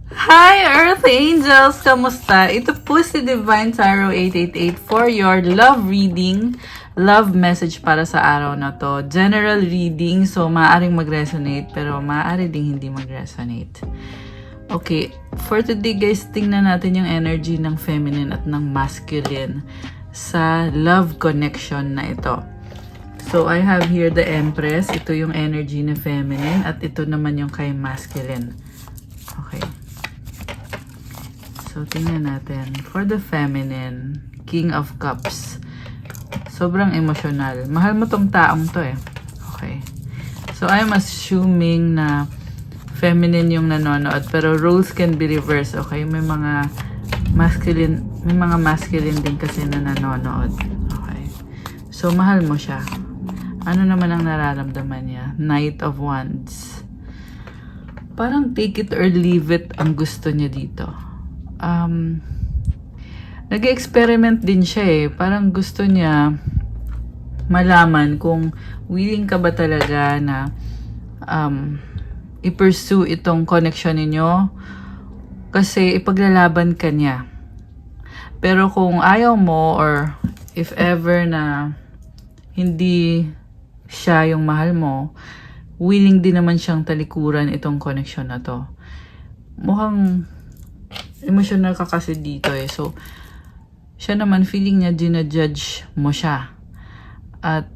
Hi Earth Angels! Kamusta? Ito po si Divine Tarot 888 for your love reading, love message para sa araw na to. General reading, so maaaring mag-resonate pero maaari ding hindi mag-resonate. Okay, for today guys, tingnan natin yung energy ng feminine at ng masculine sa love connection na ito. So I have here the Empress, ito yung energy na feminine at ito naman yung kay masculine. Okay. So, tingnan natin. For the feminine, King of Cups. Sobrang emotional. Mahal mo tong taong to eh. Okay. So, I'm assuming na feminine yung nanonood. Pero roles can be reversed. Okay. May mga masculine din kasi na nanonood. Okay. So, mahal mo siya. Ano naman ang nararamdaman niya? Knight of Wands. Parang take it or leave it ang gusto niya dito. Nag-experiment din siya eh. Parang gusto niya malaman kung willing ka ba talaga na i-pursue itong connection ninyo kasi ipaglalaban ka niya. Pero kung ayaw mo or if ever na hindi siya yung mahal mo, willing din naman siyang talikuran itong connection na to. Mukhang emotional ka kasi dito eh. So, siya naman feeling niya ginajudge mo siya. At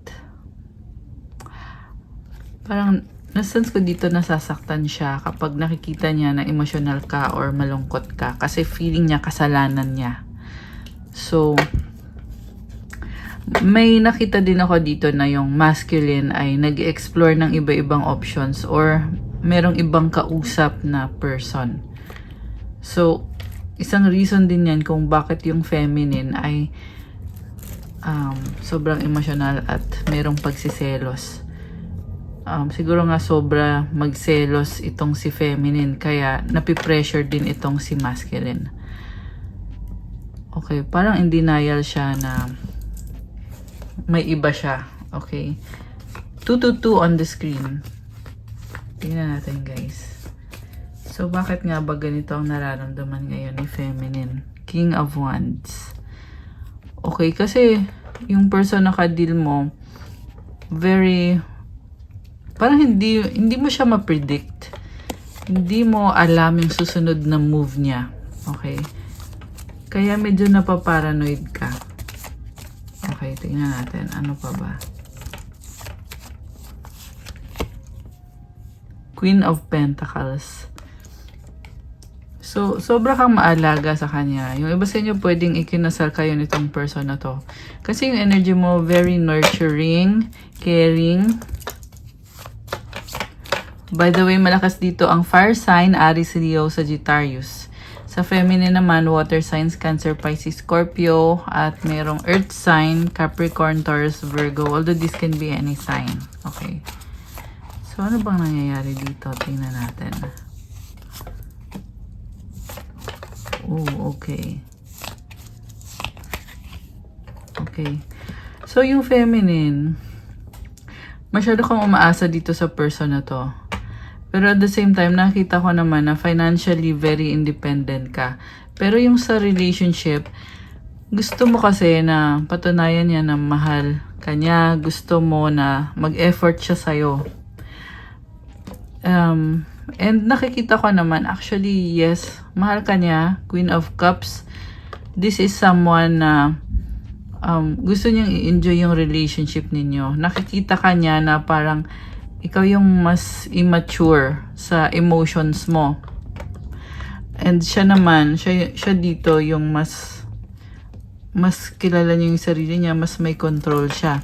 parang nasense ko dito nasasaktan siya kapag nakikita niya na emotional ka or malungkot ka. Kasi feeling niya kasalanan niya. So, may nakita din ako dito na yung masculine ay nag-explore ng iba-ibang options or merong ibang kausap na person. So, isang reason din yan kung bakit yung feminine ay sobrang emotional at merong pagsiselos. Siguro nga sobra magselos itong si feminine kaya napipressure din itong si masculine. Okay, parang in denial siya na may iba siya. Okay. 222 on the screen. Tingnan natin guys. So, bakit nga ba ganito ang nararamdaman ngayon ni feminine? King of Wands. Okay, kasi yung person na ka-deal mo, parang hindi mo siya ma-predict. Hindi mo alam yung susunod na move niya. Okay? Kaya medyo napaparanoid ka. Okay, tingnan natin. Ano pa ba? Queen of Pentacles. So, sobra kang maalaga sa kanya. Yung iba sa inyo pwedeng ikinasal kayo nitong person na to. Kasi yung energy mo, very nurturing, caring. By the way, malakas dito ang fire sign, Aries, Leo, Sagittarius. Sa feminine naman, water signs, Cancer, Pisces, Scorpio. At merong earth sign, Capricorn, Taurus, Virgo. Although this can be any sign. Okay. So, ano bang nangyayari dito? Tingnan natin. Oh, okay. Okay. So, yung feminine, masyado kang umaasa dito sa person na to. Pero at the same time, nakita ko naman na financially very independent ka. Pero yung sa relationship, gusto mo kasi na patunayan niya na mahal ka niya. Gusto mo na mag-effort siya sa'yo. And nakikita ko naman, actually, yes, mahal ka niya, Queen of Cups. This is someone na gusto niyang i-enjoy yung relationship ninyo. Nakikita ka niya na parang ikaw yung mas immature sa emotions mo. And siya naman, siya dito yung mas kilala niya yung sarili niya, mas may control siya.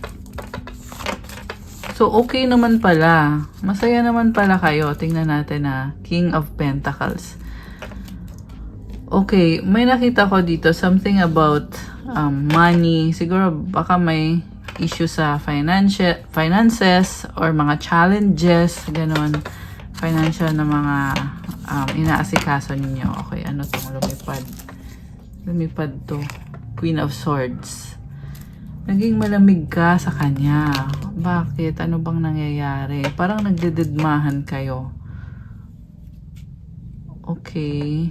So, okay naman pala. Masaya naman pala kayo. Tingnan natin na King of Pentacles. Okay, may nakita ko dito something about money. Siguro baka may issue sa finances or mga challenges, ganon. Financial na mga inaasikaso ninyo. Okay, ano itong lumipad? Lumipad to. Queen of Swords. Naging malamig ka sa kanya. Bakit? Ano bang nangyayari? Parang nagdededmahan kayo. Okay.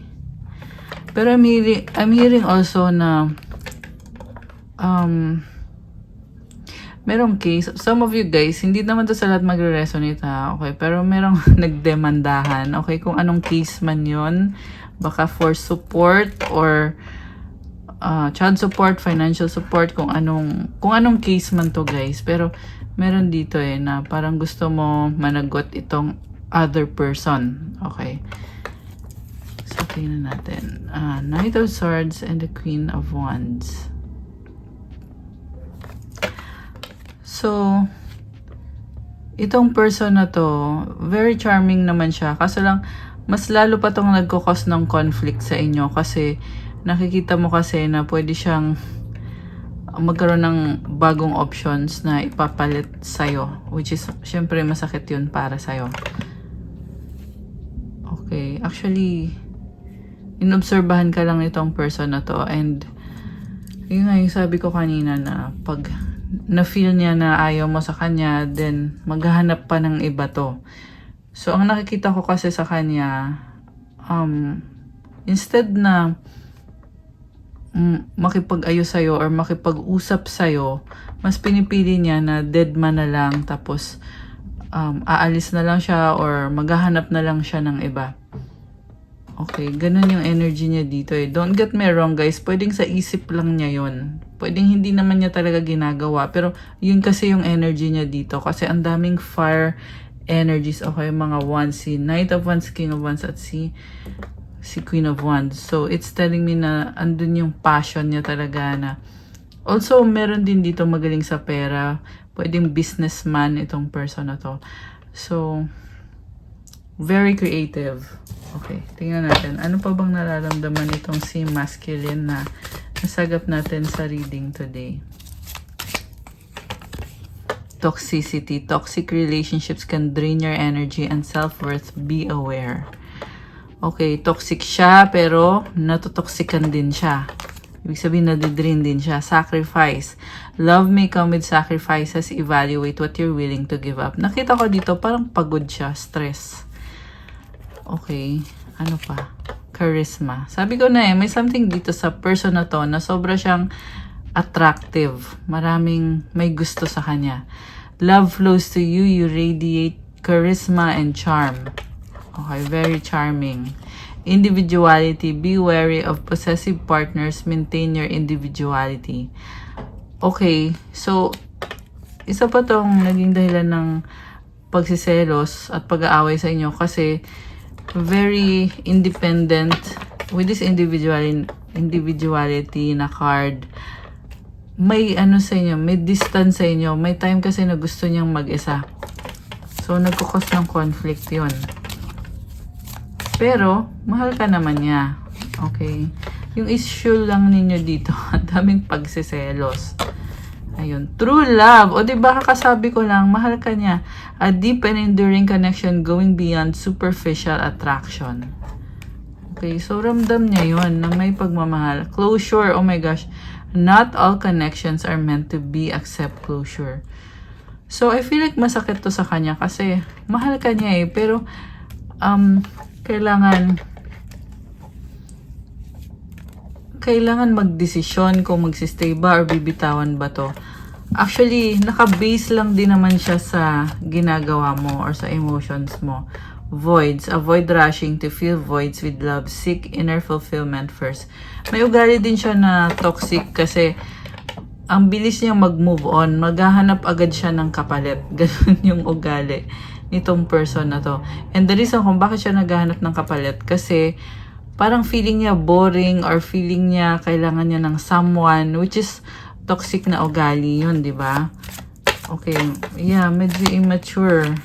Pero I'm hearing also na merong case, some of you guys, hindi naman to sa lahat magre-resonate ha, okay, pero merong nagdemandahan, okay, kung anong case man yon, baka for support or child support, financial support, kung anong case man to guys, pero meron dito na parang gusto mo managot itong other person, okay. So, tingnan natin, Knight of Swords and the Queen of Wands. So, itong person na to, very charming naman siya. Kaso lang, mas lalo pa tong nagkukos ng conflict sa inyo kasi nakikita mo kasi na pwede siyang magkaroon ng bagong options na ipapalit sa'yo. Which is, syempre, masakit yun para sa'yo. Okay, actually, inobserbahan ka lang itong person na to. And, yun nga yung sabi ko kanina na pag na-feel niya na ayaw mo sa kanya, then maghahanap pa ng iba to. So, ang nakikita ko kasi sa kanya, instead na makipag-ayos sa'yo or makipag-usap sa'yo, mas pinipili niya na dead man na lang, tapos aalis na lang siya or maghahanap na lang siya ng iba. Okay, ganun yung energy niya dito Don't get me wrong guys, pwedeng sa isip lang niya yun. Pwedeng hindi naman niya talaga ginagawa. Pero yun kasi yung energy niya dito. Kasi ang daming fire energies. Okay, mga wands. Si Knight of Wands, King of Wands, at si Queen of Wands. So, it's telling me na andun yung passion niya talaga na. Also, meron din dito magaling sa pera. Pwedeng businessman itong person na to. So, very creative. Okay, tingnan natin. Ano pa bang nararamdaman itong si masculine na nasagap natin sa reading today? Toxicity. Toxic relationships can drain your energy and self-worth. Be aware. Okay, toxic siya pero natutoxican din siya. Ibig sabihin nadidrain din siya. Sacrifice. Love may come with sacrifices. Evaluate what you're willing to give up. Nakita ko dito parang pagod siya. Stress. Okay, ano pa? Charisma. Sabi ko na may something dito sa person na to na sobra siyang attractive. Maraming may gusto sa kanya. Love flows to you. You radiate charisma and charm. Okay, very charming. Individuality. Be wary of possessive partners. Maintain your individuality. Okay, so isa pa tong naging dahilan ng pagsiselos at pag-aaway sa inyo kasi very independent with this individuality na card. May ano sa inyo, may distance sa inyo, may time kasi na gusto niyang mag-isa. So, nagkukos ng conflict yun. Pero, mahal ka naman niya. Okay? Yung issue lang ninyo dito, ang daming pagsiselos. Ayun. True love. O diba kakasabi ko lang, mahal ka niya. A deep and enduring connection going beyond superficial attraction. Okay, so ramdam niya yun na may pagmamahal. Closure, oh my gosh. Not all connections are meant to be accept closure. So, I feel like masakit to sa kanya kasi mahal ka niya pero kailangan magdesisyon kung magsistay ba or bibitawan ba to. Actually, naka-base lang din naman siya sa ginagawa mo or sa emotions mo. Voids. Avoid rushing to fill voids with love. Seek inner fulfillment first. May ugali din siya na toxic kasi ang bilis niya mag-move on. Maghahanap agad siya ng kapalit. Ganun yung ugali nitong person na to. And the reason kung bakit siya naghahanap ng kapalit kasi parang feeling niya boring or feeling niya kailangan niya ng someone, which is toxic na ugali yun, di ba? Okay, yeah, medyo immature.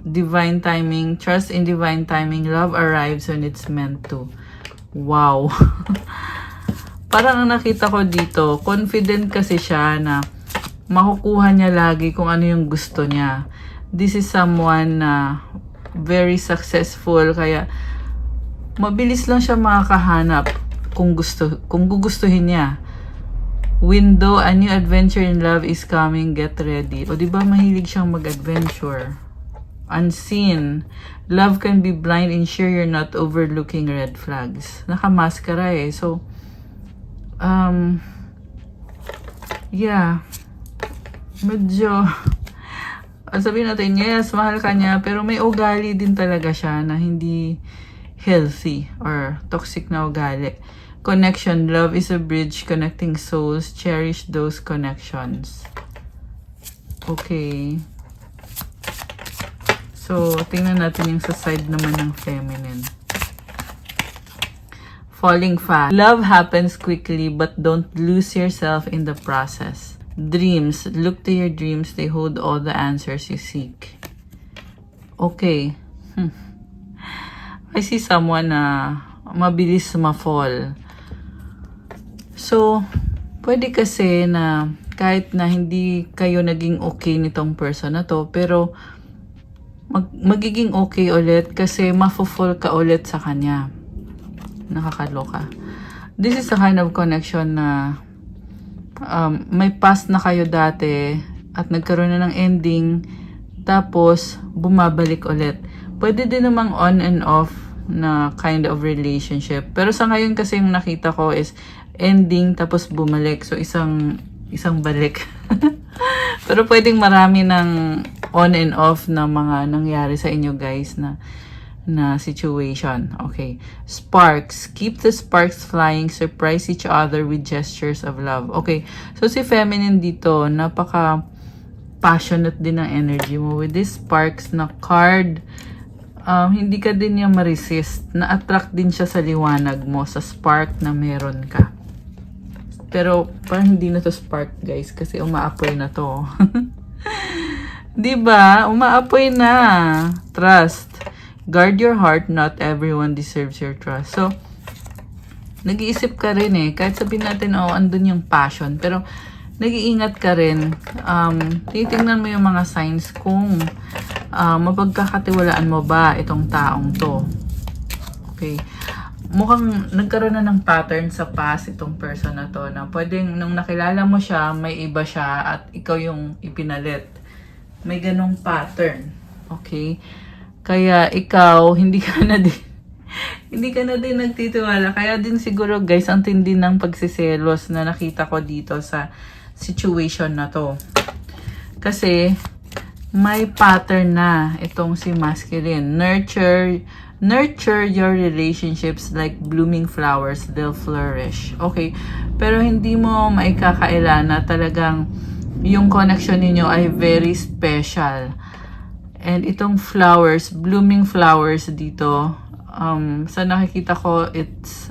Divine timing, trust in divine timing, love arrives when it's meant to. Wow. Parang ang nakita ko dito, confident kasi siya na makukuha niya lagi kung ano yung gusto niya. This is someone na very successful, kaya mabilis lang siya makakahanap kung gugustuhin niya. Window, a new adventure in love is coming, get ready. O diba mahilig siyang mag-adventure? unseen. Love can be blind, ensure you're not overlooking red flags. Nakamaskara eh. So, yeah. Medyo, sabihin natin, yes, mahal ka niya, pero may ugali din talaga siya na hindi healthy or toxic na ugali. Connection. Love is a bridge connecting souls. Cherish those connections. Okay. So, tingnan natin yung sa side naman ng feminine. Falling fast. Love happens quickly, but don't lose yourself in the process. Dreams. Look to your dreams. They hold all the answers you seek. Okay. I see someone na mabilis ma-fall. So, pwede kasi na kahit na hindi kayo naging okay nitong person na to, pero magiging okay ulit kasi mafo-fall ka ulit sa kanya. Nakakaloka. This is the kind of connection na may past na kayo dati at nagkaroon na ng ending, tapos bumabalik ulit. Pwede din namang on and off na kind of relationship. Pero sa ngayon kasi yung nakita ko is ending tapos bumalik. So isang balik. Pero pwedeng marami ng on and off na mga nangyari sa inyo guys na situation. Okay. Sparks. Keep the sparks flying. Surprise each other with gestures of love. Okay. So si feminine dito, napaka passionate din ang energy mo. With this sparks na card, hindi ka din niya ma-resist. Na-attract din siya sa liwanag mo, sa spark na meron ka. Pero parang hindi na to spark guys kasi umaapoy na to. Diba? Umaapoy na. Trust. Guard your heart. Not everyone deserves your trust. So, nag-iisip ka rin eh. Kahit sabihin natin, andun yung passion. Pero, nag-iingat ka rin. Titingnan mo yung mga signs kung mapagkakatiwalaan mo ba itong taong to. Okay. Mukhang nagkaroon na ng pattern sa past itong person na to na pwedeng nung nakilala mo siya, may iba siya at ikaw yung ipinalit. May ganong pattern. Okay? Kaya ikaw, hindi ka na din nagtitiwala. Kaya din siguro guys, ang tindi ng pagsiselos na nakita ko dito sa situation na to. Kasi may pattern na itong si masculine. Nurture your relationships like blooming flowers, they'll flourish. Okay? Pero hindi mo maikakaila na talagang yung connection ninyo ay very special. And itong flowers, blooming flowers dito, sa nakikita ko, it's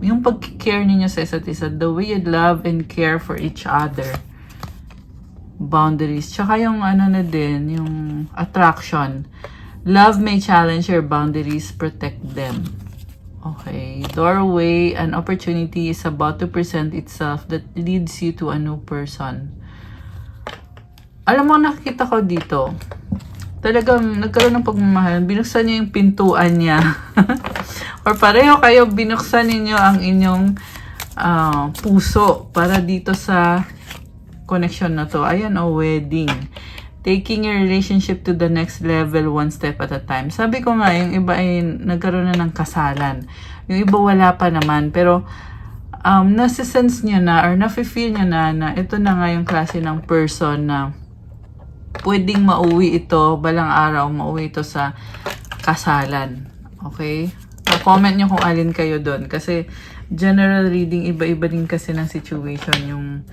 yung pag-care ninyo sa isa't isa, the way you love and care for each other. Boundaries. Tsaka yung na din, yung attraction. Love may challenge your boundaries, protect them. Okay. Doorway, an opportunity is about to present itself that leads you to a new person. Alam mo, nakikita ko dito, talagang nagkaroon ng pagmamahal. Binuksan niya yung pintuan niya. Or pareho kayo, binuksan ninyo ang inyong puso para dito sa connection na to. Ayan, wedding. Taking your relationship to the next level one step at a time. Sabi ko nga, yung iba ay nagkaroon na ng kasalan. Yung iba wala pa naman. Pero, nasisense nyo na or nafe-feel nyo na ito na nga yung klase ng person na pwedeng mauwi ito, balang araw mauwi ito sa kasalan. Okay? Comment nyo kung alin kayo doon. Kasi, general reading, iba-iba din kasi ng situation yung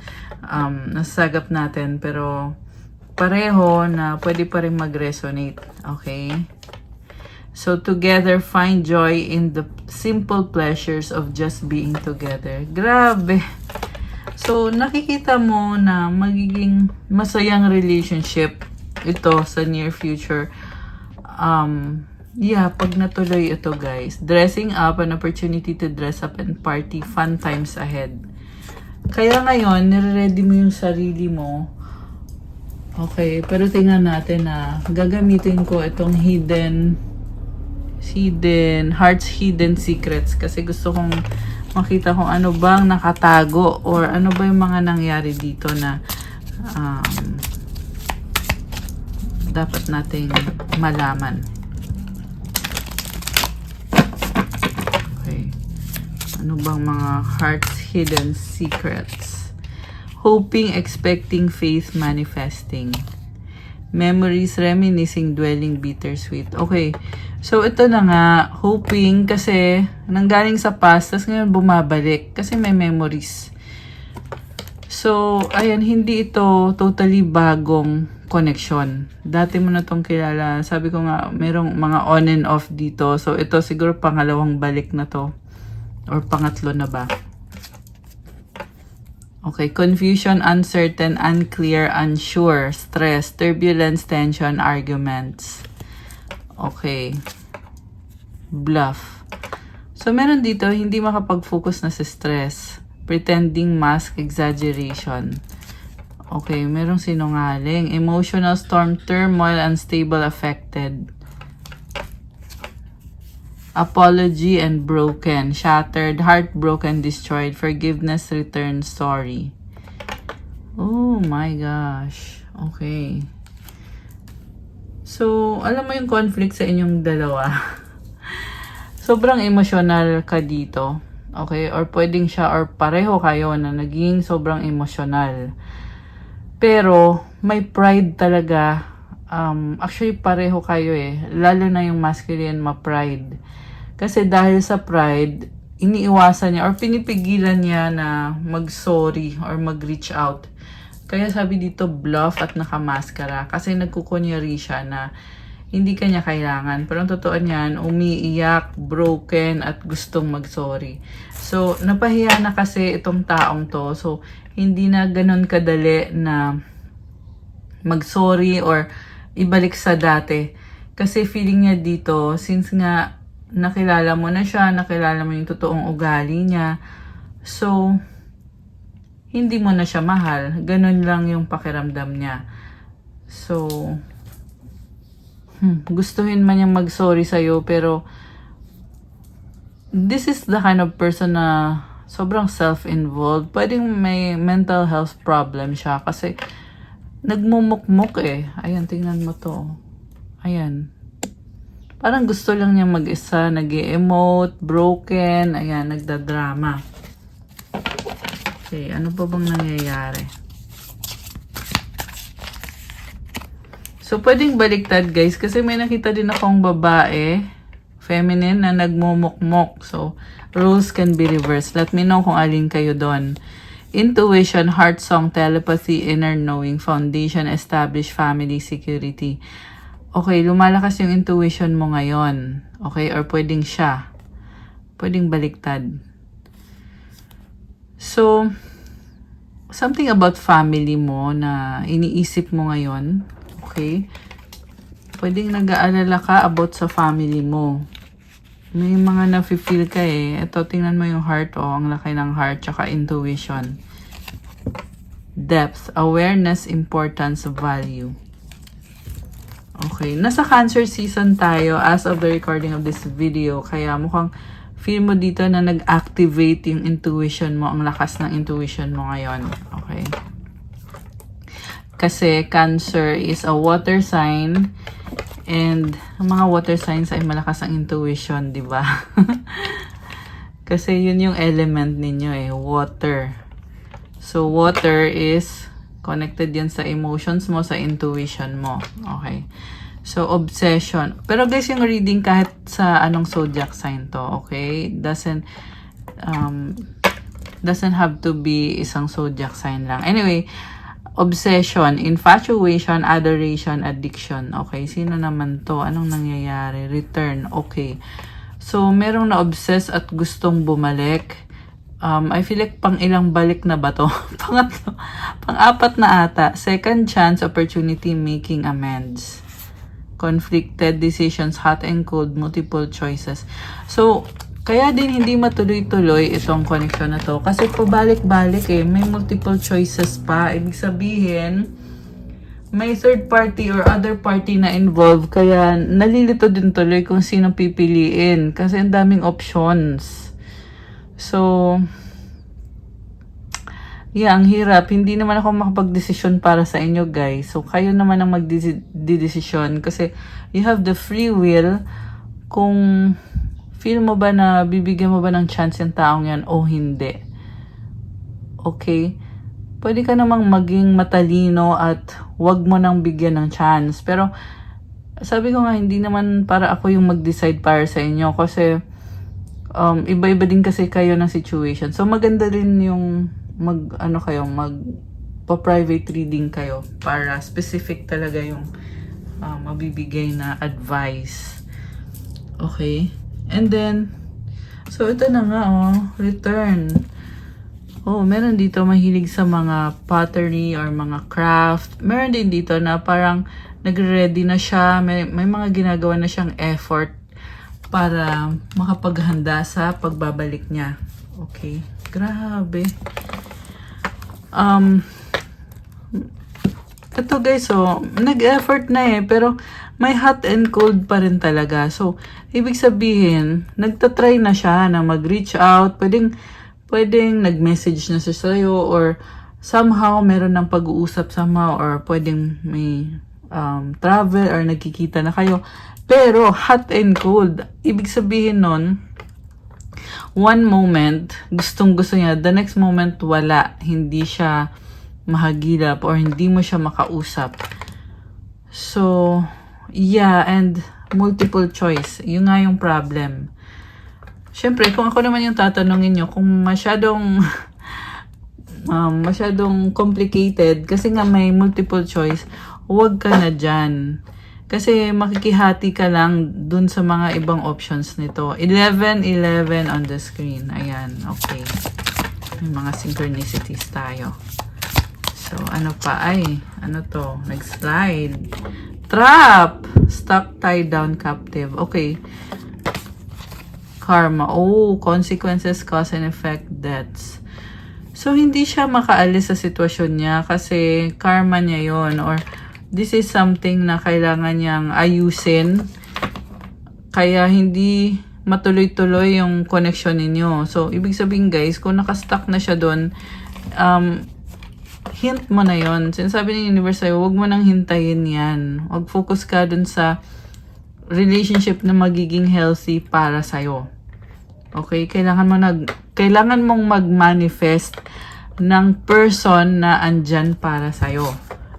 nasagap natin. Pero, pareho na pwede pa rin mag-resonate. Okay? So, together, find joy in the simple pleasures of just being together. Grabe! So, nakikita mo na magiging masayang relationship ito sa near future. Yeah, pag natuloy ito guys. Dressing up, an opportunity to dress up and party, fun times ahead. Kaya ngayon, nire-ready mo yung sarili mo. Okay, pero tingnan natin na gagamitin ko itong heart's hidden secrets kasi gusto kong makita kung ano bang nakatago or ano ba yung mga nangyari dito na dapat nating malaman. Okay. Ano bang mga heart's hidden secrets? Hoping, expecting, faith, manifesting. Memories, reminiscing, dwelling, bittersweet. Okay. So, ito na nga. Hoping kasi nanggaling sa past, tapos ngayon bumabalik. Kasi may memories. So, ayan, hindi ito totally bagong connection. Dati mo na itong kilala. Sabi ko nga, merong mga on and off dito. So, ito siguro pangalawang balik na to. Or pangatlo na ba? Okay, confusion, uncertain, unclear, unsure, stress, turbulence, tension, arguments. Okay. Bluff. So, meron dito, hindi makapag-focus na sa stress. Pretending, mask, exaggeration. Okay, merong sinungaling. Emotional storm, turmoil, unstable, affected. Apology and broken. Shattered, heartbroken, destroyed. Forgiveness, return, sorry. Oh my gosh. Okay. So, alam mo yung conflict sa inyong dalawa. Sobrang emotional ka dito. Okay? Or pwedeng siya or pareho kayo na naging sobrang emotional. Pero, may pride talaga. Actually, pareho kayo eh. Lalo na yung masculine ma-pride. Kasi dahil sa pride, iniiwasan niya or pinipigilan niya na mag-sorry or mag-reach out. Kaya sabi dito, bluff at nakamaskara. Kasi nagkukunyari siya na hindi kanya kailangan. Pero ang totoo niyan, umiiyak, broken, at gustong mag-sorry. So, napahiya na kasi itong taong to. So, hindi na ganun kadali na mag-sorry or ibalik sa dati. Kasi feeling niya dito, since nga nakilala mo na siya, nakilala mo yung totoong ugali niya, so, hindi mo na siya mahal. Ganun lang yung pakiramdam niya. So, gustuhin man niyang mag-sorry sa'yo, pero this is the kind of person na sobrang self-involved. Pwedeng may mental health problem siya kasi nagmumukmuk eh. Ayan, tingnan mo to. Ayan. Parang gusto lang niya mag-isa, nag-emote, broken, ayan, nagdadrama. Okay, ano pa bang nangyayari? So, pwedeng baliktad guys, kasi may nakita din akong babae, feminine, na nagmumukmok. So, roles can be reversed. Let me know kung alin kayo doon. Intuition, heart song, telepathy, inner knowing, foundation, established, family, security. Okay, lumalakas yung intuition mo ngayon. Okay, or pwedeng siya. Pwedeng baliktad. So, something about family mo na iniisip mo ngayon. Okay? Pwedeng nag-aalala ka about sa family mo. May mga nafe-feel ka eh. Ito, tingnan mo yung heart, oh. Ang laki ng heart, tsaka intuition. Depth, awareness, importance, value. Okay. Nasa Cancer season tayo as of the recording of this video. Kaya mukhang feel mo dito na nag-activate yung intuition mo. Ang lakas ng intuition mo ngayon. Okay. Kasi Cancer is a water sign. And ang mga water signs ay malakas ang intuition, di ba? Kasi yun yung element ninyo eh, water. So water is connected yan sa emotions mo, sa intuition mo. Okay. So obsession. Pero guys, yung reading kahit sa anong zodiac sign to, okay? Doesn't have to be isang zodiac sign lang. Anyway, obsession, infatuation, adoration, addiction. Okay, sino naman to? Anong nangyayari? Return. Okay. So, merong na-obsess at gustong bumalik. I feel like pang ilang balik na ba to? Pangatlo. Pang-apat na ata. Second chance, opportunity, making amends. Conflicted decisions, hot and cold, multiple choices. So, kaya din hindi matuloy-tuloy itong connection na to. Kasi pabalik-balik eh. May multiple choices pa. Ibig sabihin, may third party or other party na involved. Kaya nalilito din tuloy kung sino pipiliin. Kasi ang daming options. So, Yeah, ang hirap. Hindi naman ako makapag-desisyon para sa inyo, guys. So, kayo naman ang magdidesisyon kasi you have the free will kung feel mo ba na bibigyan mo ba ng chance yung taong yan o hindi. Okay? Pwede ka namang maging matalino at wag mo nang bigyan ng chance. Pero, sabi ko nga, hindi naman para ako yung mag-decide para sa inyo kasi iba-iba din kasi kayo ng situation. So, maganda rin yung pa-private reading kayo para specific talaga yung mabibigay na advice. Okay? And then, so ito na nga, return. Meron dito mahilig sa mga pottery or mga craft. Meron din dito na parang nagre-ready na siya. May mga ginagawa na siyang effort para makapaghanda sa pagbabalik niya. Okay? Grabe. Ito guys, nag-effort na pero may hot and cold pa rin talaga. So, ibig sabihin, nagtatry na siya na mag-reach out. Pwedeng nag-message na siya sa'yo or somehow meron ng pag-uusap somehow or pwedeng may travel or nagkikita na kayo. Pero, hot and cold. Ibig sabihin nun, one moment, gustong-gusto niya. The next moment, wala. Hindi siya mahagilap or hindi mo siya makausap. So, yeah, and multiple choice. Yun nga yung problem. Siyempre, kung ako naman yung tatanungin nyo, kung masyadong complicated, kasi nga may multiple choice, huwag ka na dyan. Kasi makikihati ka lang dun sa mga ibang options nito. 11 on the screen. Ayan, okay. May mga synchronicities tayo. So, ano pa? Ano to? Nag-slide. Trap! Stuck, tied down, captive. Okay. Karma. Consequences, cause and effect, deaths. So, hindi siya makaalis sa sitwasyon niya kasi karma niya yon or this is something na kailangan niyang ayusin. Kaya hindi matuloy-tuloy yung connection ninyo. So, ibig sabihin guys, kung nakastuck na siya doon, hint mo na yon. Sinasabi ng universe sa'yo, huwag mo nang hintayin yan. Huwag focus ka dun sa relationship na magiging healthy para sa'yo. Okay? Kailangan mong mag-manifest ng person na andyan para sa'yo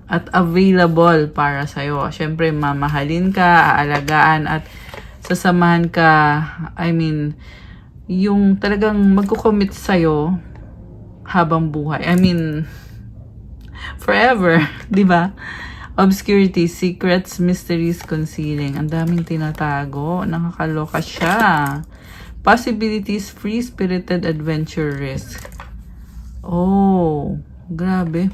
at available para sa'yo. Siyempre, mamahalin ka, aalagaan, at sasamahan ka. I mean, yung talagang magkukommit sa'yo habang buhay. I mean, forever. Diba? Obscurity, secrets, mysteries, concealing. Ang daming tinatago. Nakakaloka siya. Possibilities, free-spirited adventure risk. Grabe.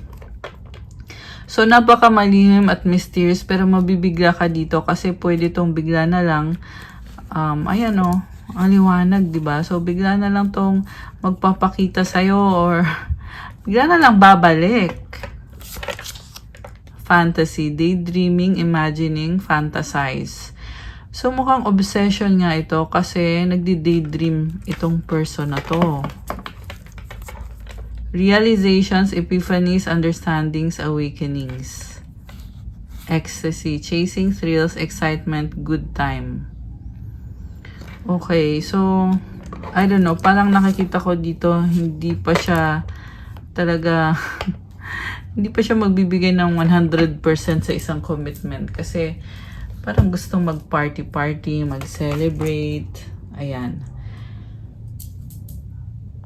So, napaka-malihim at mysterious pero mabibigla ka dito kasi pwede tong bigla na lang, ayan ang liwanag, diba? So, bigla na lang tong magpapakita sa'yo or bigla na lang babalik. Fantasy, daydreaming, imagining, fantasize. So, mukhang obsession nga ito kasi nagdi-daydream itong person na to. Realizations, epiphanies, understandings, awakenings. Ecstasy, chasing thrills, excitement, good time. Okay, so, I don't know, parang nakikita ko dito, hindi pa siya talaga, hindi pa siya magbibigay ng 100% sa isang commitment. Kasi, parang gustong mag-party-party, mag-celebrate, ayan.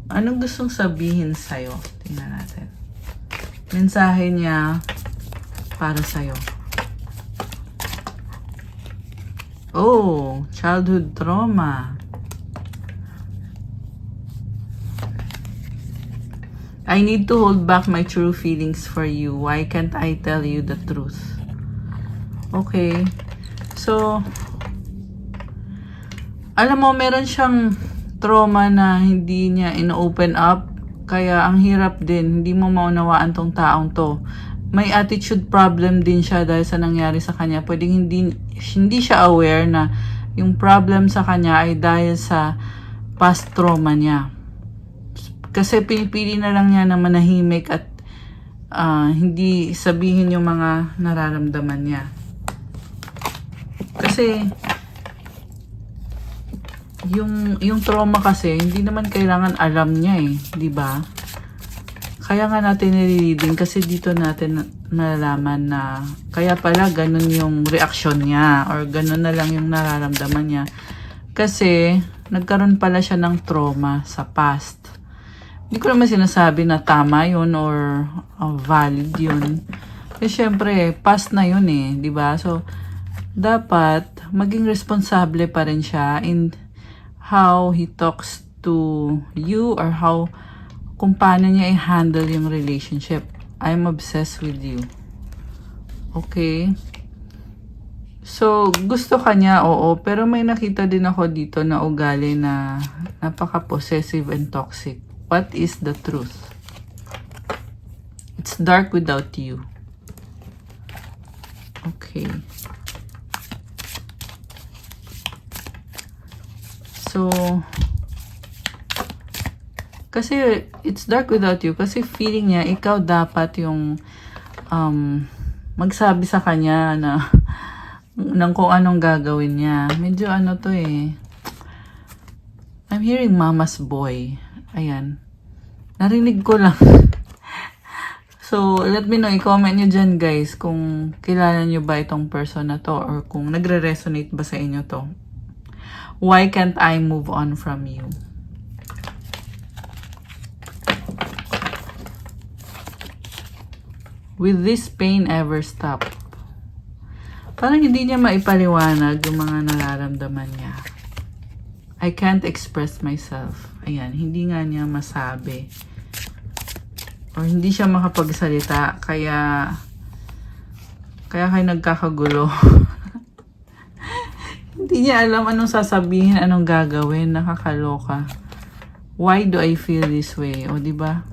Anong gustong sabihin sa'yo? Tingnan natin. Mensahe niya para sa'yo. Childhood trauma. I need to hold back my true feelings for you. Why can't I tell you the truth? Okay. So, alam mo, meron siyang trauma na hindi niya ino-open up. Kaya ang hirap din, hindi mo maunawaan tong taong to. May attitude problem din siya dahil sa nangyari sa kanya. Pwedeng hindi siya aware na yung problem sa kanya ay dahil sa past trauma niya. Kasi pinipili na lang niya na manahimik at hindi sabihin yung mga nararamdaman niya. Kasi yung trauma kasi hindi naman kailangan alam niya eh, 'di ba? Kaya nga natin nire-reading kasi dito natin malalaman na kaya pala ganun yung reaksyon niya or ganun na lang yung nararamdaman niya. Kasi nagkaroon pala siya ng trauma sa past. Hindi ko naman sinasabi na tama yun or valid yun. Kasi syempre, past na yun eh, di ba? So, dapat maging responsable pa rin siya in how he talks to you or kung paano niya i-handle yung relationship. I'm obsessed with you. Okay? So, gusto ka niya, oo. Pero may nakita din ako dito na ugali na napaka-possessive and toxic. What is the truth? It's dark without you. Okay. So, kasi it's dark without you. Kasi feeling niya, ikaw dapat yung magsabi sa kanya na ng kung anong gagawin niya. Medyo ano to eh. I'm hearing mama's boy. Ayan. Narinig ko lang. So, let me know. I-comment nyo dyan guys kung kilala nyo ba itong person na to or kung nagre-resonate ba sa inyo to. Why can't I move on from you? Will this pain ever stop? Parang hindi niya maipaliwanag yung mga nararamdaman niya. I can't express myself. Ayan, hindi nga niya masabi. Or hindi siya makapagsalita. Kaya kayo nagkakagulo. Hindi niya alam anong sasabihin, anong gagawin. Nakakaloka. Why do I feel this way? O, diba?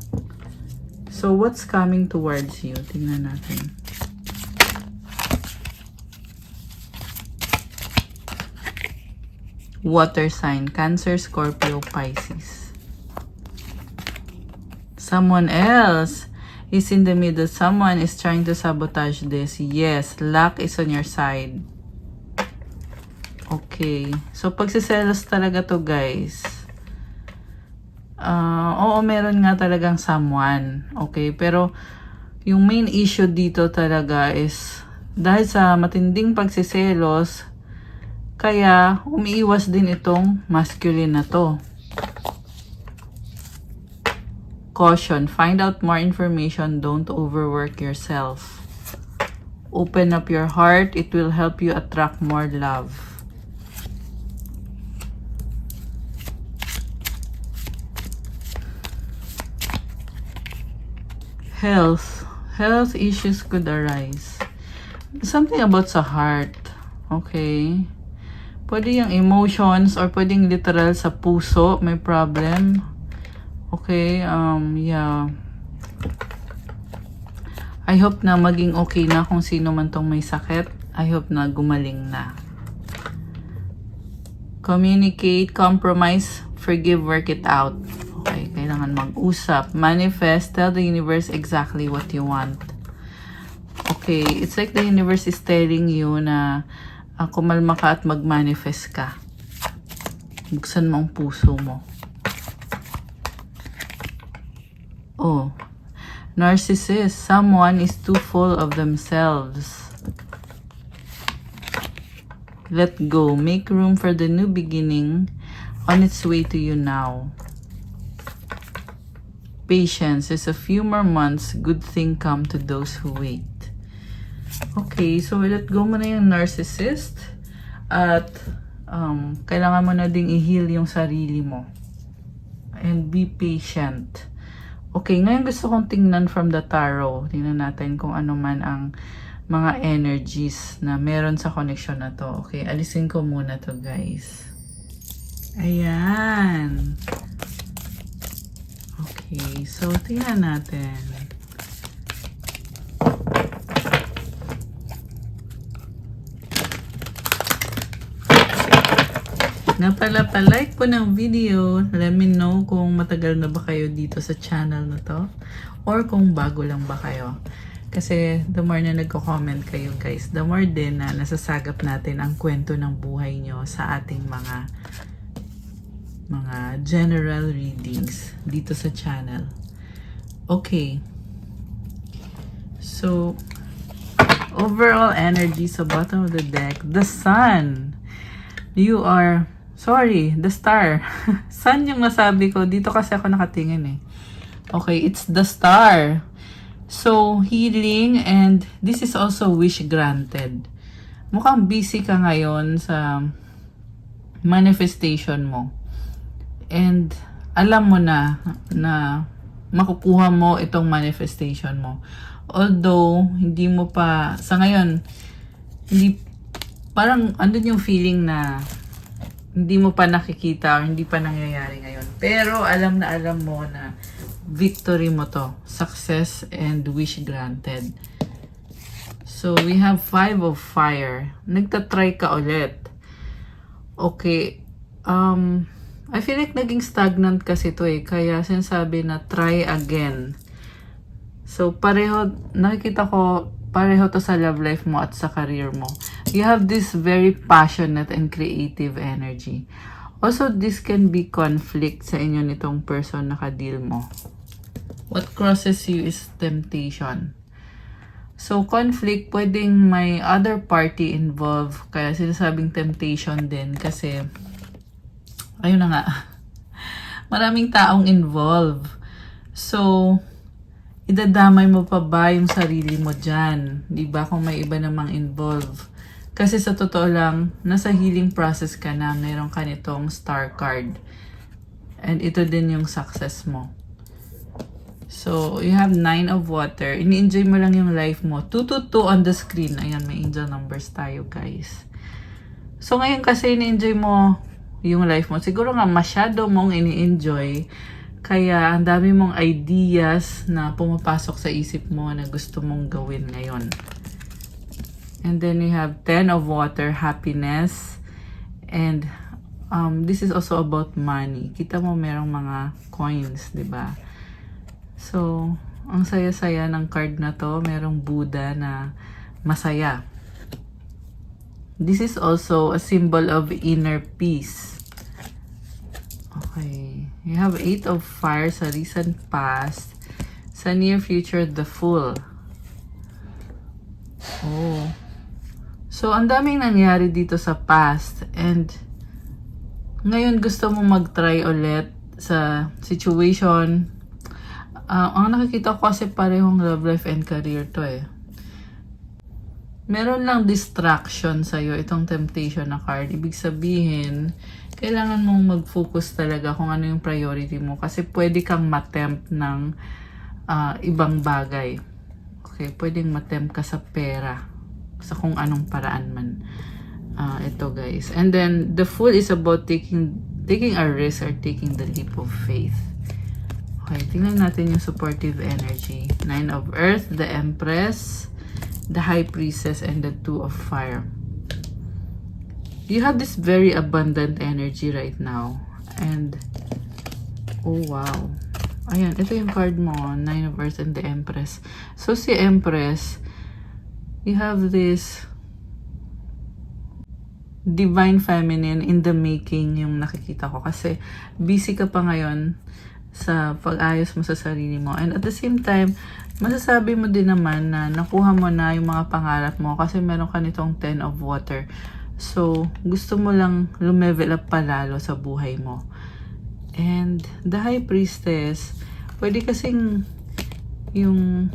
So, what's coming towards you? Tingnan natin. Water sign. Cancer, Scorpio, Pisces. Someone else is in the middle. Someone is trying to sabotage this. Yes, luck is on your side. Okay. So, pagsiselos talaga to guys. Oo, meron nga talagang someone. Okay, pero yung main issue dito talaga is dahil sa matinding pagsiselos, kaya umiiwas din itong masculine na to. Caution, find out more information, don't overwork yourself. Open up your heart, it will help you attract more love. Health issues could arise. Something about sa heart. Okay. Pwede yung emotions or pwedeng literal sa puso may problem. Okay, yeah. I hope na maging okay na kung sino man tong may sakit. I hope na gumaling na. Communicate, compromise, forgive, work it out. Okay, kailangan mag-usap. Manifest, tell the universe exactly what you want. Okay, it's like the universe is telling you na kumalma ka at mag-manifest ka. Buksan mo ang puso mo. Oh, narcissist. Someone is too full of themselves. Let go. Make room for the new beginning on its way to you now. Patience. Is a few more months. Good thing come to those who wait. Okay, so let go mo na yung narcissist. At kailangan mo na ding i-heal yung sarili mo. And be patient. Okay, ngayon gusto kong tingnan from the tarot. Tingnan natin kung ano man ang mga energies na meron sa connection na to. Okay, alisin ko muna to guys. Ayan. Okay, so tingnan natin. Nga pala, pa-like po ng video. Let me know kung matagal na ba kayo dito sa channel na to. Or kung bago lang ba kayo. Kasi the more na nagko-comment kayo guys, the more din na nasasagap natin ang kwento ng buhay nyo sa ating mga general readings dito sa channel. Okay. So, overall energy sa bottom of the deck, the sun. You are, sorry, the star. Sun yung nasabi ko. Dito kasi ako nakatingin eh. Okay, it's the star. So, healing, and this is also wish granted. Mukhang busy ka ngayon sa manifestation mo. And alam mo na makukuha mo itong manifestation mo. Although, hindi mo pa, sa ngayon, hindi, parang andun yung feeling na hindi mo pa nakikita or hindi pa nangyayari ngayon. Pero alam mo na victory mo to. Success and wish granted. So, we have 5 of fire. Nagtatry ka ulit. Okay. I feel like naging stagnant kasi to eh. Kaya sinasabi na try again. So, nakikita ko, pareho to sa love life mo at sa career mo. You have this very passionate and creative energy. Also, this can be conflict sa inyo nitong person na ka-deal mo. What crosses you is temptation. So, conflict, pwedeng may other party involved. Kaya sinasabing temptation din kasi, ayun na nga, maraming taong involved. So, idadamay mo pa ba yung sarili mo dyan? Diba? Kung may iba namang involved. Kasi sa totoo lang, nasa healing process ka na, mayroon ka nitong star card. And ito din yung success mo. So, you have 9 of water. Ini-enjoy mo lang yung life mo. 222 on the screen. Ayan, may angel numbers tayo, guys. So, ngayon kasi ini-enjoy mo yung life mo. Siguro nga masyado mong ini-enjoy. Kaya, ang dami mong ideas na pumapasok sa isip mo na gusto mong gawin ngayon. And then, you have 10 of water, happiness. And, this is also about money. Kita mo merong mga coins, di ba? So, ang saya-saya ng card na to. Merong Buddha na masaya. This is also a symbol of inner peace. Okay. You have 8 of fire sa recent past. Sa near future, the Fool. Oh. So, ang daming nangyari dito sa past. And, ngayon gusto mo mag-try ulit sa situation. Ang nakikita ko kasi parehong love life and career to eh. Meron lang distraction sa'yo itong temptation na card. Ibig sabihin, kailangan mong mag-focus talaga kung ano yung priority mo. Kasi pwede kang matempt ng ibang bagay. Okay, pwedeng matempt ka sa pera. Sa kung anong paraan man. Ito guys. And then, the Fool is about taking a risk or taking the leap of faith. Okay, tingnan natin yung supportive energy. 9 of Earth, the Empress, the High Priestess, and the 2 of Fire. You have this very abundant energy right now. And, oh wow. Ayan, ito yung card mo, 9 of Earth and the Empress. So, si Empress, you have this divine feminine in the making yung nakikita ko. Kasi, busy ka pa ngayon sa pag-ayos mo sa sarili mo. And at the same time, masasabi mo din naman na nakuha mo na yung mga pangarap mo kasi meron ka nitong 10 of water. So, gusto mo lang lumevel up palalo sa buhay mo. And the High Priestess, pwede kasing yung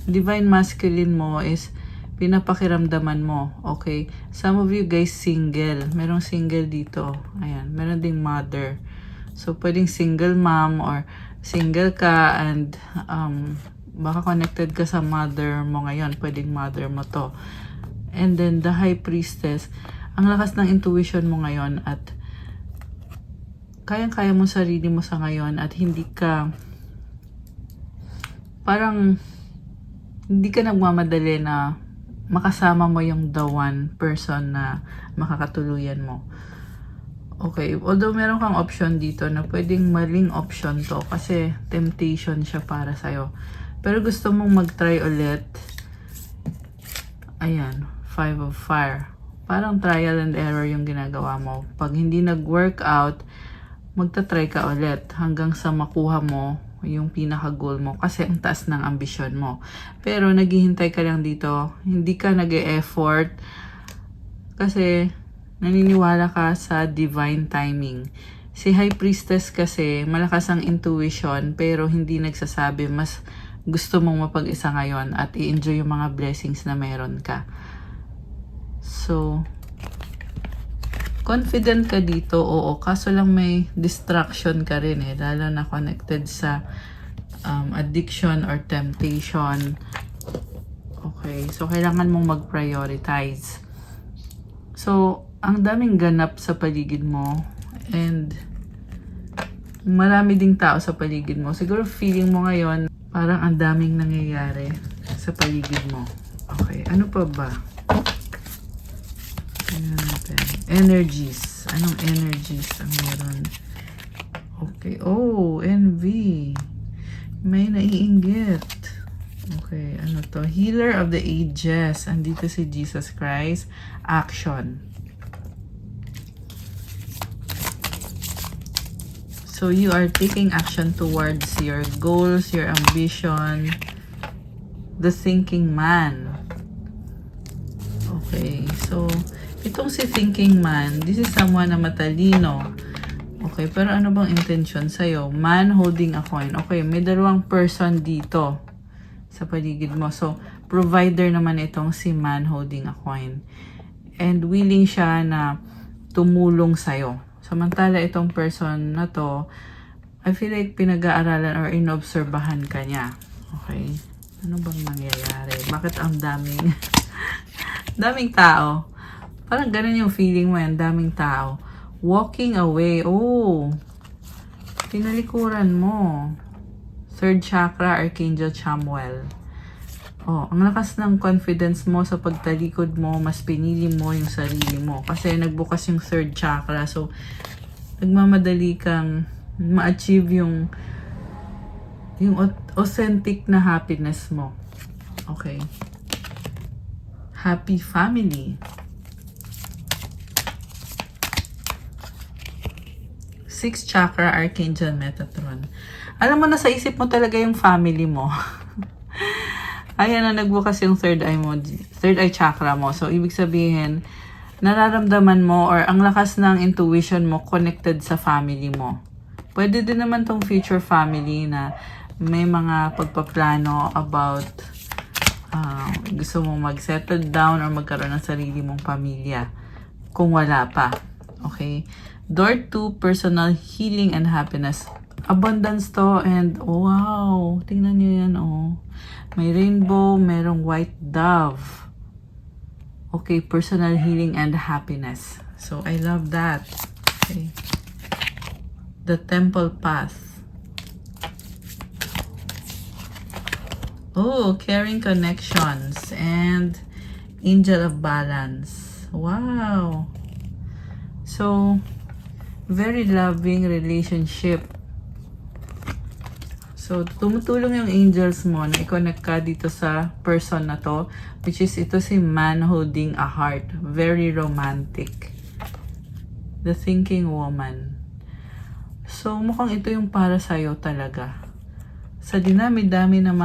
divine masculine mo is pinapakiramdaman mo. Okay? Some of you guys single. Merong single dito. Ayan. Meron ding mother. So, pwedeng single mom or single ka and baka connected ka sa mother mo ngayon. Pwedeng mother mo to. And then, the High Priestess, ang lakas ng intuition mo ngayon at kayang-kaya mo sarili mo sa ngayon at hindi ka parang hindi ka nagmamadali na makasama mo yung the one person na makakatuluyan mo. Okay, although meron kang option dito na pwedeng maling option to kasi temptation siya para sa'yo. Pero gusto mong mag-try ulit. Ayan, 5 of Fire. Parang trial and error yung ginagawa mo. Pag hindi nag-work out, magta-try ka ulit hanggang sa makuha mo yung pinaka-goal mo kasi ang taas ng ambisyon mo. Pero naghihintay ka lang dito, hindi ka nag-e-effort kasi naniniwala ka sa divine timing. Si High Priestess kasi malakas ang intuition pero hindi nagsasabi, mas gusto mong mapag-isa ngayon at i-enjoy yung mga blessings na meron ka. So, confident ka dito, oo. Kaso lang may distraction ka rin eh. Lalo na connected sa addiction or temptation. Okay. So, kailangan mong mag-prioritize. So, ang daming ganap sa paligid mo. And, marami ding tao sa paligid mo. Siguro feeling mo ngayon, parang ang daming nangyayari sa paligid mo. Okay. Ano pa ba? Energies. Anong energies ang meron? Okay. Oh, envy. May naiinggit. Okay. Ano to? Healer of the ages. Andito si Jesus Christ. Action. So, you are taking action towards your goals, your ambition, the thinking man. Okay. So, itong si thinking man, this is someone na matalino. Okay, pero ano bang intention sa'yo? Man holding a coin. Okay, may dalawang person dito sa paligid mo. So, provider naman itong si man holding a coin. And willing siya na tumulong sa'yo. Samantala itong person na to, I feel like pinag-aaralan or inobserbahan ka niya. Okay, ano bang mangyayari? Bakit ang daming daming tao? Parang ganun yung feeling mo yan, daming tao. Walking away. Oh, tinalikuran mo. Third chakra, Archangel Chamuel. Oh, ang lakas ng confidence mo sa pagtalikod mo, mas pinili mo yung sarili mo. Kasi nagbukas yung third chakra. So, nagmamadali kang ma-achieve yung authentic na happiness mo. Okay. Happy family. Sixth chakra, Archangel Metatron. Alam mo na sa isip mo talaga yung family mo. Ayan na, nagbukas yung third eye chakra mo. So, ibig sabihin, nararamdaman mo or ang lakas ng intuition mo connected sa family mo. Pwede din naman tong future family na may mga pagpaplano about gusto mong mag-settle down or magkaroon ng sarili mong pamilya kung wala pa. Okay? Door to personal healing and happiness. Abundance to and oh, wow, tingnan nyo yan, oh. May rainbow, merong white dove. Okay, personal healing and happiness. So, I love that. Okay. The temple path. Oh, caring connections and angel of balance. Wow. So, very loving relationship. So, tumutulong yung angels mo na i-connect ka dito sa person na to, which is ito si man holding a heart. Very romantic. The thinking woman. So, mukhang ito yung para sa'yo talaga. Sa dinami-dami na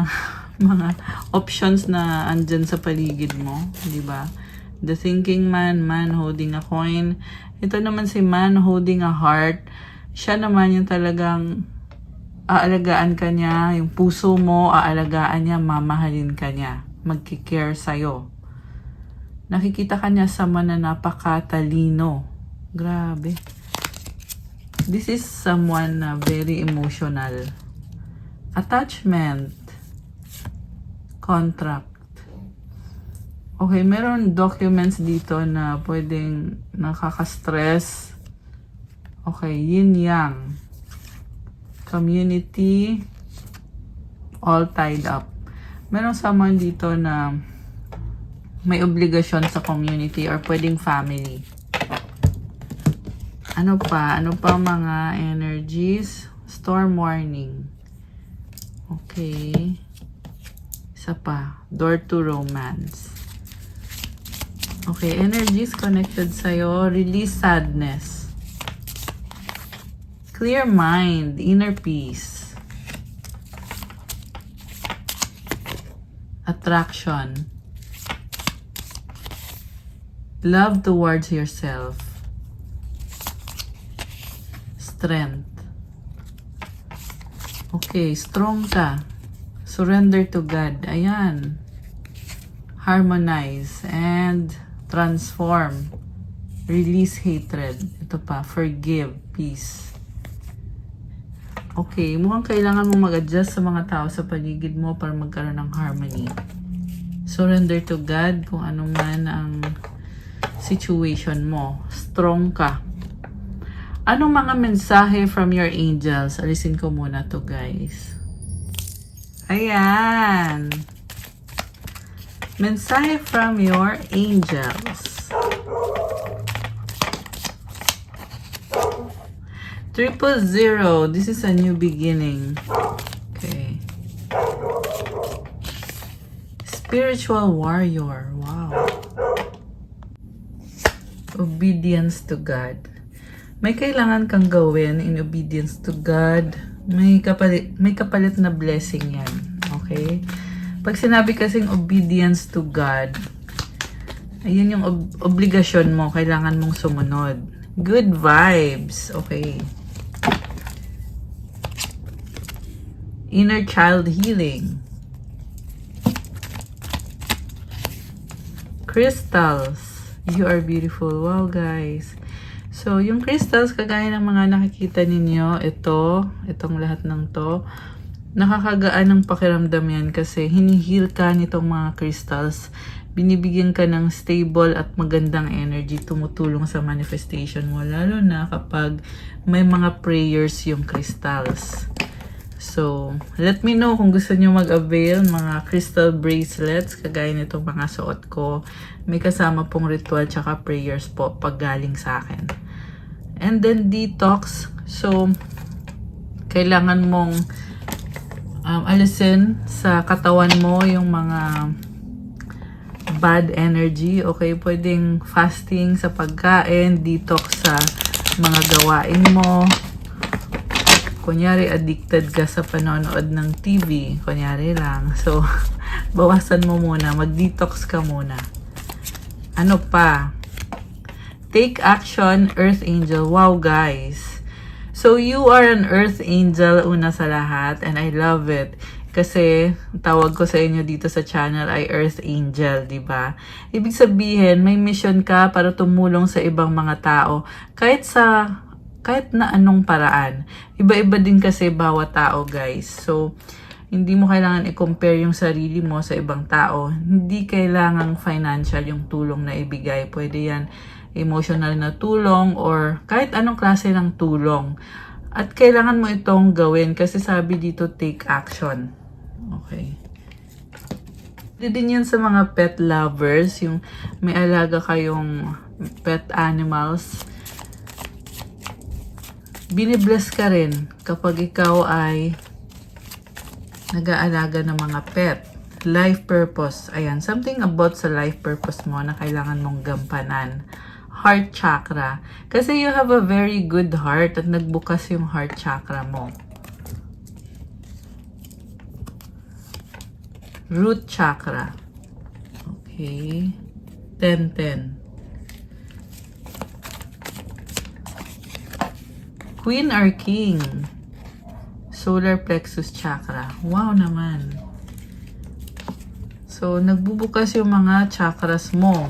mga options na andyan sa paligid mo, di ba? The thinking man, man holding a coin. Ito naman si man holding a heart. Siya naman yung talagang aalagaan ka niya, yung puso mo, aalagaan niya, mamahalin ka niya, magkikare sa'yo. Nakikita ka niya sa na napakatalino. Grabe. This is someone na very emotional. Attachment. Contract. Okay, meron documents dito na pwedeng nakaka-stress. Okay, yin-yang. Community, all tied up. Meron someone dito na may obligasyon sa community or pwedeng family. Ano pa? Ano pa mga energies? Storm warning. Okay. Isa pa. Door to romance. Okay. Energies connected sa'yo. Release sadness. Clear mind. Inner peace. Attraction. Love towards yourself. Strength. Okay, strong ka. Surrender to God. Ayan. Harmonize and transform. Release hatred. Ito pa, forgive, peace. Okay, mukhang kailangan mo mag-adjust sa mga tao sa paligid mo para magkaroon ng harmony. Surrender to God kung ano man ang situation mo. Strong ka. Anong mga mensahe from your angels? Alisin ko muna to, guys. Ayan. Mensahe from your angels. 000. This is a new beginning. Okay. Spiritual warrior. Wow. Obedience to God. May kailangan kang gawin in obedience to God. May kapalit na blessing yan. Okay? Pag sinabi kasing obedience to God, ayun yung obligasyon mo. Kailangan mong sumunod. Good vibes. Okay. Inner child healing. Crystals. You are beautiful. Wow, guys. So, yung crystals, kagaya ng mga nakikita ninyo, itong lahat ng to, nakakagaan ng pakiramdam yan kasi hinihil ka nitong mga crystals. Binibigyan ka ng stable at magandang energy, tumutulong sa manifestation mo, lalo na kapag may mga prayers yung crystals. So, let me know kung gusto nyo mag-avail mga crystal bracelets, kagaya nitong mga suot ko. May kasama pong ritual tsaka prayers po pag galing sa akin. And then detox. So, kailangan mong alisin sa katawan mo yung mga bad energy. Okay, pwedeng fasting sa pagkain, detox sa mga gawain mo. Kunyari, addicted ka sa panonood ng TV. Kunyari lang. So, bawasan mo muna. Mag-detox ka muna. Ano pa? Take action, Earth Angel. Wow, guys. So, you are an Earth Angel, una sa lahat. And I love it. Kasi, tawag ko sa inyo dito sa channel ay Earth Angel, di ba? Ibig sabihin, may mission ka para tumulong sa ibang mga tao. Kahit na anong paraan. Iba-iba din kasi bawat tao, guys. So, hindi mo kailangan i-compare yung sarili mo sa ibang tao. Hindi kailangang financial yung tulong na ibigay. Pwede yan emotional na tulong or kahit anong klase ng tulong. At kailangan mo itong gawin kasi sabi dito, take action. Okay. Pwede din yan sa mga pet lovers, yung may alaga kayong pet animals. Binibless ka rin kapag ikaw ay nag-aalaga ng mga pet. Life purpose. Ayan, something about sa life purpose mo na kailangan mong gampanan. Heart chakra. Kasi you have a very good heart at nagbukas yung heart chakra mo. Root chakra. Okay. 10-10. Queen or King. Solar plexus chakra. Wow naman. So, nagbubukas yung mga chakras mo.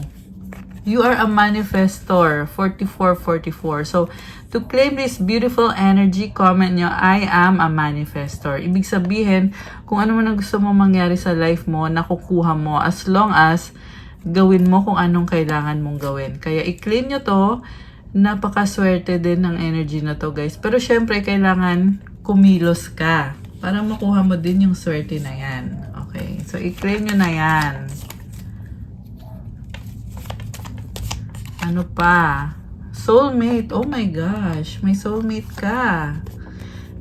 You are a manifestor. 4444. So, to claim this beautiful energy, comment nyo, I am a manifestor. Ibig sabihin, kung ano man ang gusto mo mangyari sa life mo, nakukuha mo as long as gawin mo kung anong kailangan mong gawin. Kaya i-claim nyo to. Napakaswerte din ng energy na to, guys. Pero syempre, kailangan kumilos ka para makuha mo din yung swerte na yan. Okay. So, i-claim nyo na yan. Ano pa? Soulmate. Oh my gosh. May soulmate ka.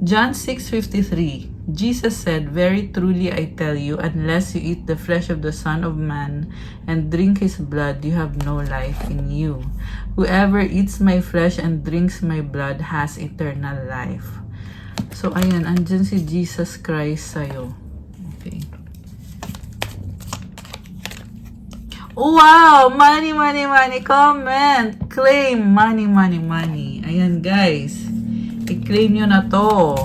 John 6:53. Jesus said, "Very truly I tell you, unless you eat the flesh of the Son of Man and drink his blood, you have no life in you. Whoever eats my flesh and drinks my blood has eternal life." So, ayan, andyan si Jesus Christ sa'yo. Okay. Wow! Money, money, money. Comment! Claim! Money, money, money. Ayan, guys. I-claim nyo na to.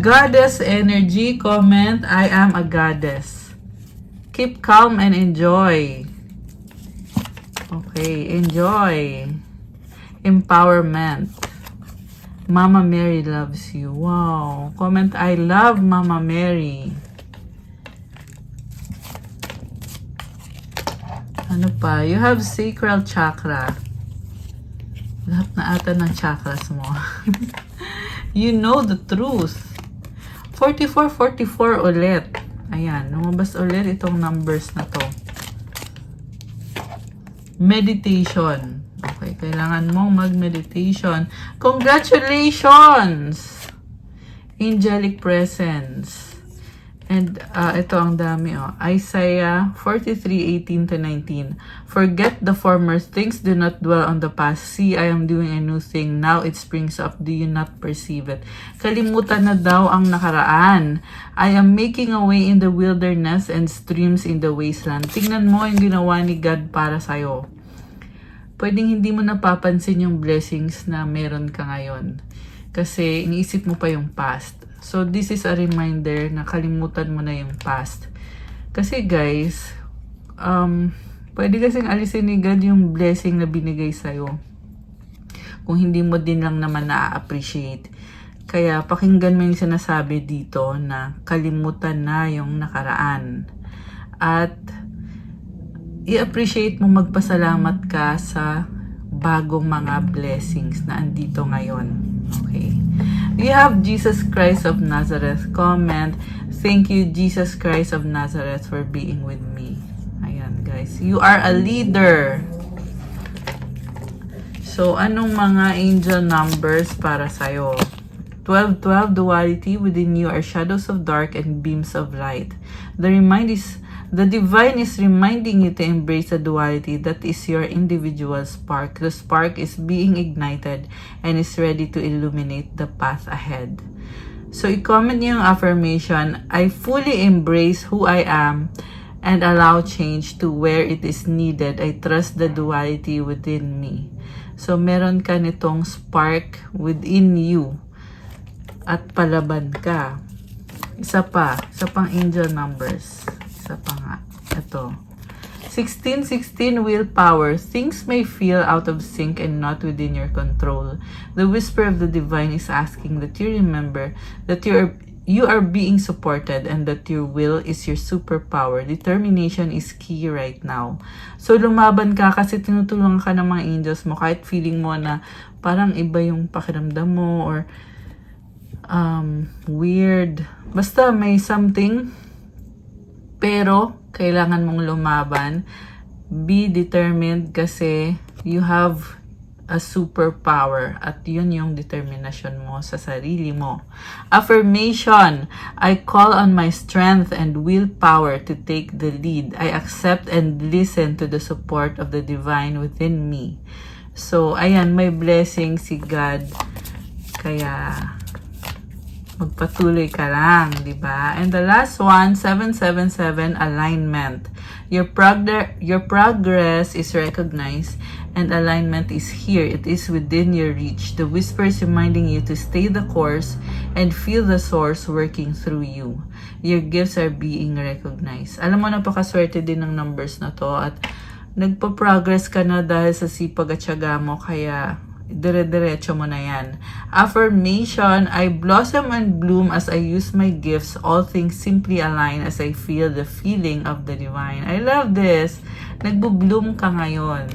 Goddess energy. Comment, I am a goddess. Keep calm and enjoy. Okay, enjoy. Empowerment. Mama Mary loves you. Wow. Comment, I love Mama Mary. Ano pa? You have sacral chakra. Lahat na ata ng chakras mo. You know the truth. 4444 ulit. Ayan. Lumabas ulit itong numbers na to. Meditation. Okay. Kailangan mong mag-meditation. Congratulations! Angelic presence. And ito ang dami, oh. Isaiah 43:18-19. Forget the former things, do not dwell on the past. See, I am doing a new thing. Now it springs up, do you not perceive it? Kalimutan na daw ang nakaraan. I am making a way in the wilderness and streams in the wasteland. Tingnan mo yung ginawa ni God para sa'yo. Pwedeng hindi mo napapansin yung blessings na meron ka ngayon. Kasi iniisip mo pa yung past. So, this is a reminder na kalimutan mo na yung past. Kasi guys, pwede kasing alisin ni God yung blessing na binigay sa'yo. Kung hindi mo din lang naman na-appreciate. Kaya, pakinggan mo yung sinasabi dito na kalimutan na yung nakaraan. At, i-appreciate mo, magpasalamat ka sa bagong mga blessings na andito ngayon. Okay. We have Jesus Christ of Nazareth. Comment, thank you Jesus Christ of Nazareth for being with me. Ayan guys. You are a leader. So, anong mga angel numbers para sa'yo? 12:12 duality. Within you are shadows of dark and beams of light. The divine is reminding you to embrace the duality that is your individual spark. The spark is being ignited and is ready to illuminate the path ahead. So, i-comment niyo yung affirmation, I fully embrace who I am and allow change to where it is needed. I trust the duality within me. So, meron ka nitong spark within you at palaban ka. Isa pang angel numbers. Isa pa nga. Ito. 16:16 willpower. Things may feel out of sync and not within your control. The whisper of the divine is asking that you remember that you are being supported and that your will is your superpower. Determination is key right now. So, lumaban ka kasi tinutulungan ka ng mga angels mo kahit feeling mo na parang iba yung pakiramdam mo or weird. Basta may something. Pero, kailangan mong lumaban. Be determined kasi you have a superpower. At yun yung determination mo sa sarili mo. Affirmation. I call on my strength and willpower to take the lead. I accept and listen to the support of the divine within me. So, ayan, may blessing si God. Kaya, magpatuloy ka lang, di ba? And the last one, 777, alignment. Your progress is recognized and alignment is here. It is within your reach. The whisper is reminding you to stay the course and feel the source working through you. Your gifts are being recognized. Alam mo, napakaswerte din ng numbers na to at nagpa-progress ka na dahil sa sipag at tiyaga mo, kaya dire-diretso mo na yan. Affirmation, I blossom and bloom as I use my gifts. All things simply align as I feel the feeling of the divine. I love this. Nagbo-bloom ka ngayon.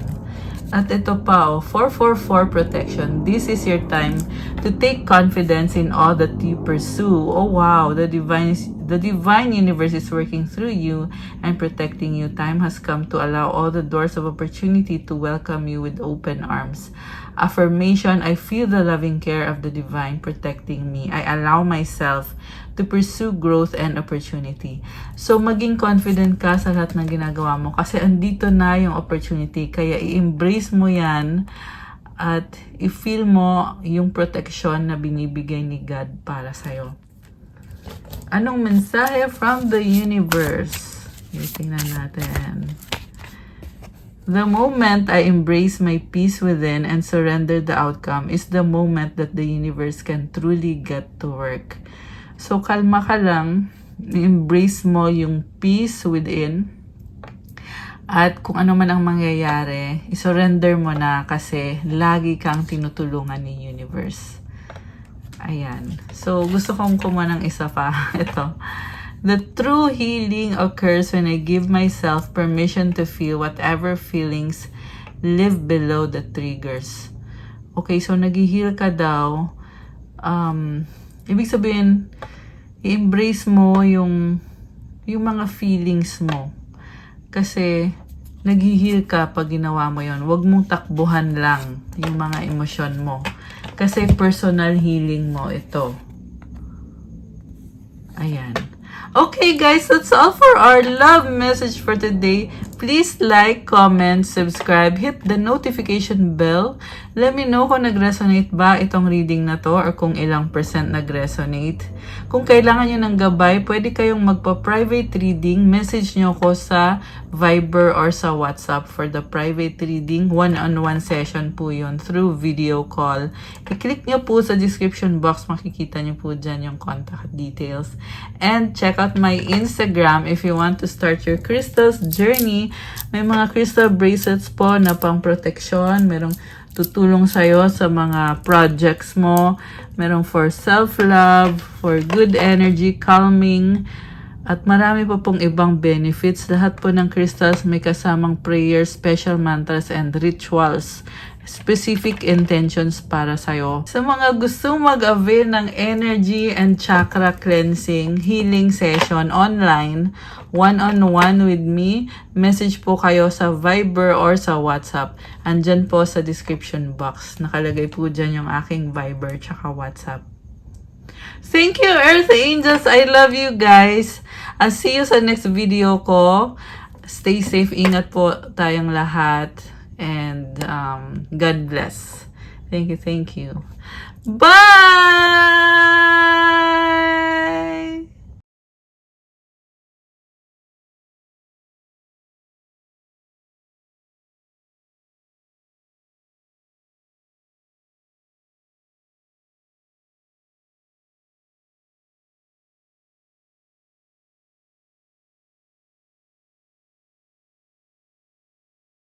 At ito pa, 444 protection. This is your time to take confidence in all that you pursue. Oh wow, the divine universe is working through you and protecting you. Time has come to allow all the doors of opportunity to welcome you with open arms. Affirmation, I feel the loving care of the divine protecting me. I allow myself to pursue growth and opportunity. So, maging confident ka sa lahat ng ginagawa mo kasi andito na yung opportunity. Kaya i-embrace mo yan at i-feel mo yung protection na binibigay ni God para sa'yo. Anong mensahe from the universe? Tingnan natin. The moment I embrace my peace within and surrender the outcome is the moment that the universe can truly get to work. So, kalma ka lang, embrace mo yung peace within, at kung ano man ang mangyayari, isurrender mo na kasi lagi kang tinutulungan ni universe. Ayan. So, gusto kong kumuha ng isa pa. Ito. The true healing occurs when I give myself permission to feel whatever feelings live below the triggers. Okay, so nag-heal ka daw. Ibig sabihin, i-embrace mo yung mga feelings mo. Kasi, nag-heal ka pag ginawa mo yon. Huwag mong takbuhan lang yung mga emosyon mo. Kasi personal healing mo ito. Ayan. Okay guys, that's all for our love message for today. Please like, comment, subscribe, hit the notification bell. Let me know kung nag-resonate ba itong reading na to or kung ilang % nag-resonate. Kung kailangan nyo ng gabay, pwede kayong magpa-private reading. Message nyo ko sa Viber or sa WhatsApp for the private reading. One-on-one session po yun through video call. I-click nyo po sa description box. Makikita nyo po dyan yung contact details. And check out my Instagram if you want to start your crystals journey. May mga crystal bracelets po na pang protection. Merong tutulong sa'yo sa mga projects mo. Merong for self-love, for good energy, calming, at marami pa pong ibang benefits. Lahat po ng crystals may kasamang prayers, special mantras, and rituals. Specific intentions para sa'yo. Sa mga gustong mag-avail ng energy and chakra cleansing, healing session online, one-on-one with me, message po kayo sa Viber or sa WhatsApp. Andyan po sa description box. Nakalagay po dyan yung aking Viber tsaka WhatsApp. Thank you, Earth Angels. I love you guys. I'll see you sa next video ko. Stay safe. Ingat po tayong lahat. And God bless. Thank you. Bye!